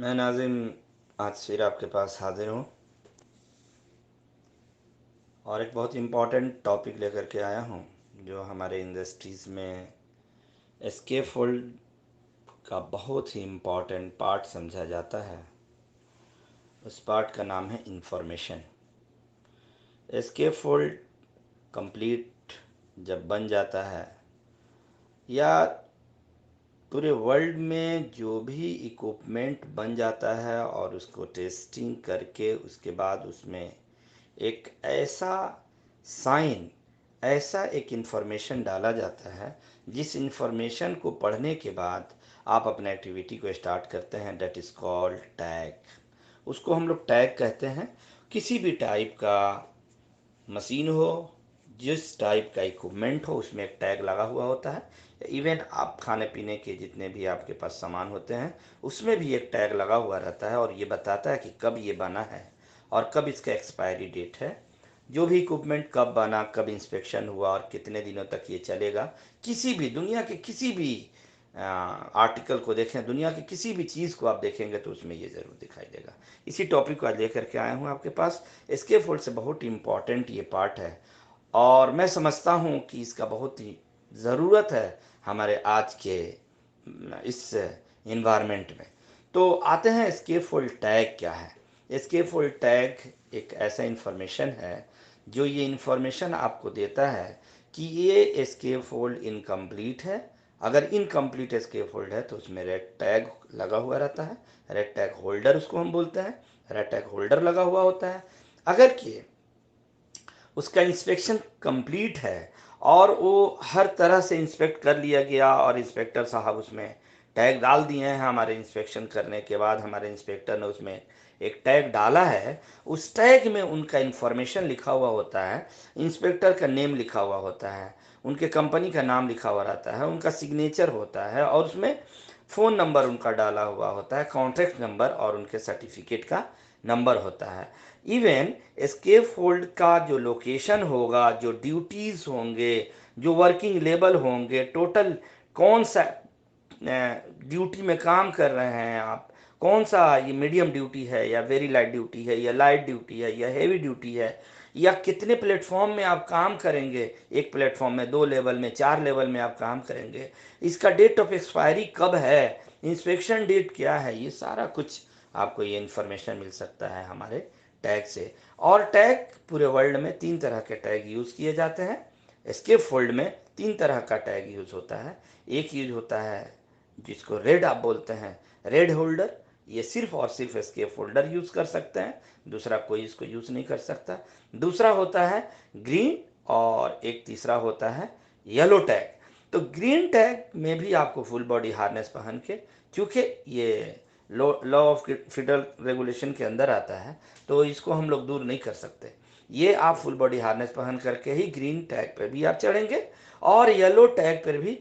मैं नाज़िम आज फिर आपके पास हाजिर हूँ और एक बहुत इम्पॉर्टेंट टॉपिक लेकर के आया हूँ जो हमारे इंडस्ट्रीज़ में एस्केफोल्ड का बहुत ही इम्पॉर्टेंट पार्ट समझा जाता है। उस पार्ट का नाम है इंफॉर्मेशन। एस्केफोल्ड कंप्लीट जब बन जाता है या पूरे वर्ल्ड में जो भी इक्विपमेंट बन जाता है और उसको टेस्टिंग करके उसके बाद उसमें एक ऐसा साइन, ऐसा एक इन्फॉर्मेशन डाला जाता है जिस इन्फॉर्मेशन को पढ़ने के बाद आप अपने एक्टिविटी को स्टार्ट करते हैं। That is called tag. उसको हम लोग टैग कहते हैं। किसी भी टाइप का मशीन हो, जिस टाइप का इक्विपमेंट हो, उसमें एक टैग लगा हुआ होता है। इवन आप खाने पीने के जितने भी आपके पास सामान होते हैं उसमें भी एक टैग लगा हुआ रहता है और ये बताता है कि कब ये बना है और कब इसका एक्सपायरी डेट है। जो भी इक्विपमेंट कब बना, कब इंस्पेक्शन हुआ और कितने दिनों तक ये चलेगा। किसी भी दुनिया के किसी भी आर्टिकल को देखें, दुनिया की किसी भी चीज़ को आप देखेंगे तो उसमें ये ज़रूर दिखाई देगा। इसी टॉपिक को आज लेकर के आया हूँ आपके पास। एस्केफोल्ड से बहुत इम्पॉर्टेंट ये पार्ट है और मैं समझता हूँ कि इसका बहुत ही ज़रूरत है हमारे आज के इस इन्वायरमेंट में। तो आते हैं एस्केफोल्ड टैग क्या है। एस्केफोल्ड टैग एक ऐसा इन्फॉर्मेशन है जो ये इन्फॉर्मेशन आपको देता है कि ये एस्केफोल्ड इनकम्प्लीट है। अगर इनकम्प्लीट एस्केफोल्ड है तो उसमें रेड टैग लगा हुआ रहता है। रेड टैग होल्डर उसको हम बोलते हैं। रेड टैग होल्डर लगा हुआ होता है। अगर कि उसका इंस्पेक्शन कंप्लीट है और वो हर तरह से इंस्पेक्ट कर लिया गया और इंस्पेक्टर साहब उसमें टैग डाल दिए हैं। हमारे इंस्पेक्शन करने के बाद हमारे इंस्पेक्टर ने उसमें एक टैग डाला है। उस टैग में उनका इंफॉर्मेशन लिखा हुआ होता है, इंस्पेक्टर का नेम लिखा हुआ होता है, उनके कंपनी का नाम लिखा हुआ रहता है, उनका सिग्नेचर होता है और उसमें फ़ोन नंबर उनका डाला हुआ होता है, कॉन्टैक्ट नंबर और उनके सर्टिफिकेट का नंबर होता है। इवन एस्केप फोल्ड का जो लोकेशन होगा, जो ड्यूटीज़ होंगे, जो वर्किंग लेवल होंगे, टोटल कौन सा ड्यूटी में काम कर रहे हैं आप, कौन सा ये मीडियम ड्यूटी है या वेरी लाइट ड्यूटी है या लाइट ड्यूटी है या हेवी ड्यूटी है, या कितने प्लेटफॉर्म में आप काम करेंगे, एक प्लेटफॉर्म में 2 लेवल में 4 लेवल में आप काम करेंगे, इसका डेट ऑफ एक्सपायरी कब है, इंस्पेक्शन डेट क्या है, ये सारा कुछ आपको ये इन्फॉर्मेशन मिल सकता है हमारे टैग से। और टैग पूरे वर्ल्ड में 3 तरह के टैग यूज़ किए जाते हैं। एस्केप फोल्ड में 3 तरह का टैग यूज़ होता है। एक यूज होता है जिसको रेड आप बोलते हैं, रेड होल्डर। ये सिर्फ और सिर्फ एस्केप फोल्डर यूज़ कर सकते हैं, दूसरा कोई इसको यूज़ नहीं कर सकता। दूसरा होता है ग्रीन और एक तीसरा होता है येलो टैग। तो ग्रीन टैग में भी आपको फुल बॉडी हार्नेस पहन के, क्योंकि ये लॉ ऑफ फेडरल रेगुलेशन के अंदर आता है तो इसको हम लोग दूर नहीं कर सकते। ये आप फुल बॉडी हार्नेस पहन करके ही ग्रीन टैग पर भी आप चढ़ेंगे और येलो टैग पर भी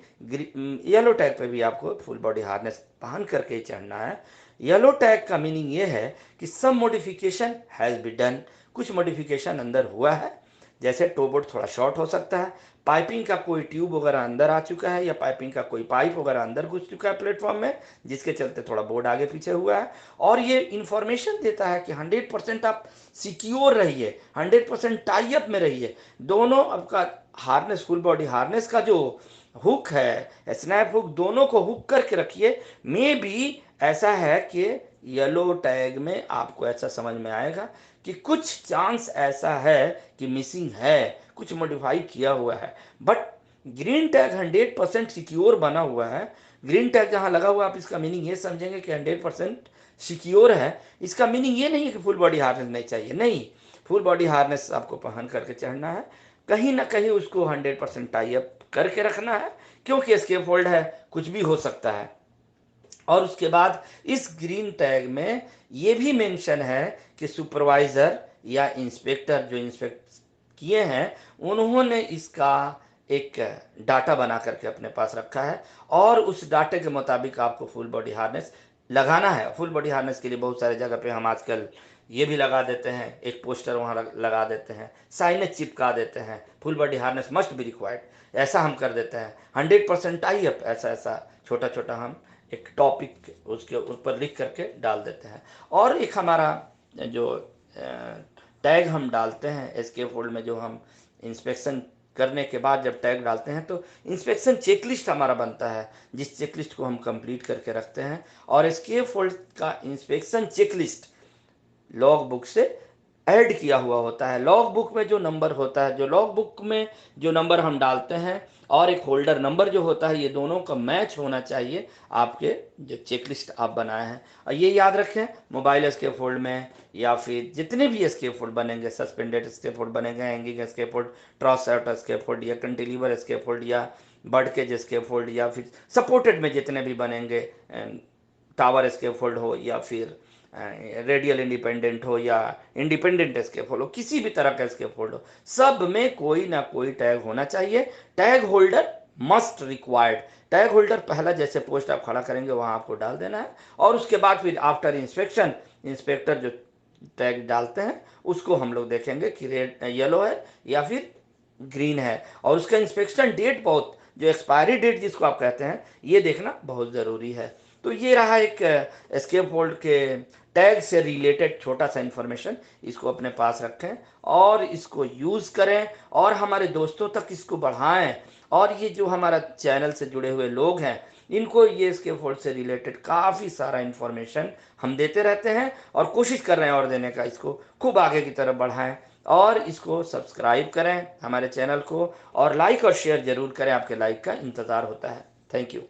येलो टैग पर भी आपको फुल बॉडी हार्नेस पहन करके ही चढ़ना है। येलो टैग का मीनिंग ये है कि सम मॉडिफिकेशन हैज़ बी डन, कुछ मॉडिफिकेशन अंदर हुआ है। जैसे टोबोट थोड़ा शॉर्ट हो सकता है, पाइपिंग का कोई ट्यूब वगैरह अंदर आ चुका है या पाइपिंग का कोई पाइप वगैरह अंदर घुस चुका है प्लेटफॉर्म में, जिसके चलते थोड़ा बोर्ड आगे पीछे हुआ है। और ये इंफॉर्मेशन देता है कि 100% आप सिक्योर रहिए, 100% टाई अप में रहिए। दोनों आपका हार्नेस, फुल बॉडी हार्नेस का जो हुक है, स्नैप हुक, दोनों को हुक करके रखिए। मे बी ऐसा है कि येलो टैग में आपको ऐसा समझ में आएगा कि कुछ चांस ऐसा है कि मिसिंग है, कुछ मॉडिफाई किया हुआ है। बट ग्रीन टैग 100% सिक्योर बना हुआ है। ग्रीन टैग जहां लगा हुआ, आप इसका मीनिंग ये समझेंगे कि 100% सिक्योर है। इसका मीनिंग ये नहीं है कि फुल बॉडी हार्नेस नहीं चाहिए, नहीं, फुल बॉडी हार्नेस आपको पहन करके चढ़ना है। कहीं ना कहीं उसको 100% टाई अप करके रखना है, क्योंकि एस्केप होल्ड है, कुछ भी हो सकता है। और उसके बाद इस ग्रीन टैग में ये भी मेंशन है कि सुपरवाइजर या इंस्पेक्टर जो इंस्पेक्ट किए हैं उन्होंने इसका एक डाटा बना करके अपने पास रखा है और उस डाटे के मुताबिक आपको फुल बॉडी हार्नेस लगाना है। फुल बॉडी हार्नेस के लिए बहुत सारे जगह पे हम आजकल ये भी लगा देते हैं, एक पोस्टर वहाँ लगा देते हैं, साइनेज चिपका देते हैं, full body harness must be required, ऐसा हम कर देते हैं। 100% टाई अप, ऐसा ऐसा छोटा छोटा हम एक टॉपिक उसके ऊपर लिख करके डाल देते हैं। और एक हमारा जो टैग हम डालते हैं एस्केप होल्ड में, जो हम इंस्पेक्शन करने के बाद जब टैग डालते हैं तो इंस्पेक्शन चेकलिस्ट हमारा बनता है, जिस चेकलिस्ट को हम कंप्लीट करके रखते हैं। और एस्केप होल्ड का इंस्पेक्शन चेकलिस्ट लॉग बुक से ऐड किया हुआ होता है। लॉग बुक में जो नंबर होता है, जो लॉग बुक में जो नंबर हम डालते हैं और एक होल्डर नंबर जो होता है, ये दोनों का मैच होना चाहिए आपके जो चेकलिस्ट आप बनाए हैं। और ये याद रखें, मोबाइल एस्केप होल्ड में या फिर जितने भी एस्केप होल्ड बनेंगे, सस्पेंडेड एस्केप होल्ड बनेंगे, hanging scaffold, truss out scaffold या कैंटिलीवर एस्केप होल्ड या बर्ड केज एस्केप होल्ड या फिर सपोर्टेड में जितने भी बनेंगे, टावर एस्केप होल्ड हो या फिर रेडियल इंडिपेंडेंट हो या इंडिपेंडेंट एस्केप होल्ड हो, किसी भी तरह का एस्केप होल्ड हो, सब में कोई ना कोई टैग होना चाहिए। Tag holder must required. Tag holder पहला जैसे पोस्ट आप खड़ा करेंगे वहां आपको डाल देना है, और उसके बाद फिर आफ्टर इंस्पेक्शन इंस्पेक्टर जो टैग डालते हैं उसको हम लोग देखेंगे कि रेड येलो है या फिर ग्रीन है, और उसका इंस्पेक्शन डेट, बहुत जो एक्सपायरी डेट जिसको आप कहते हैं, ये देखना बहुत ज़रूरी है। तो ये रहा एक एस्केप होल्ड के टैग से रिलेटेड छोटा सा इन्फॉर्मेशन। इसको अपने पास रखें और इसको यूज़ करें और हमारे दोस्तों तक इसको बढ़ाएं। और ये जो हमारा चैनल से जुड़े हुए लोग हैं, इनको ये एस्केप होल्ड से रिलेटेड काफ़ी सारा इन्फॉर्मेशन हम देते रहते हैं और कोशिश कर रहे हैं और देने का। इसको खूब आगे की तरफ बढ़ाएं और इसको सब्सक्राइब करें हमारे चैनल को, और लाइक और शेयर जरूर करें, आपके लाइक का इंतज़ार होता है। Thank you.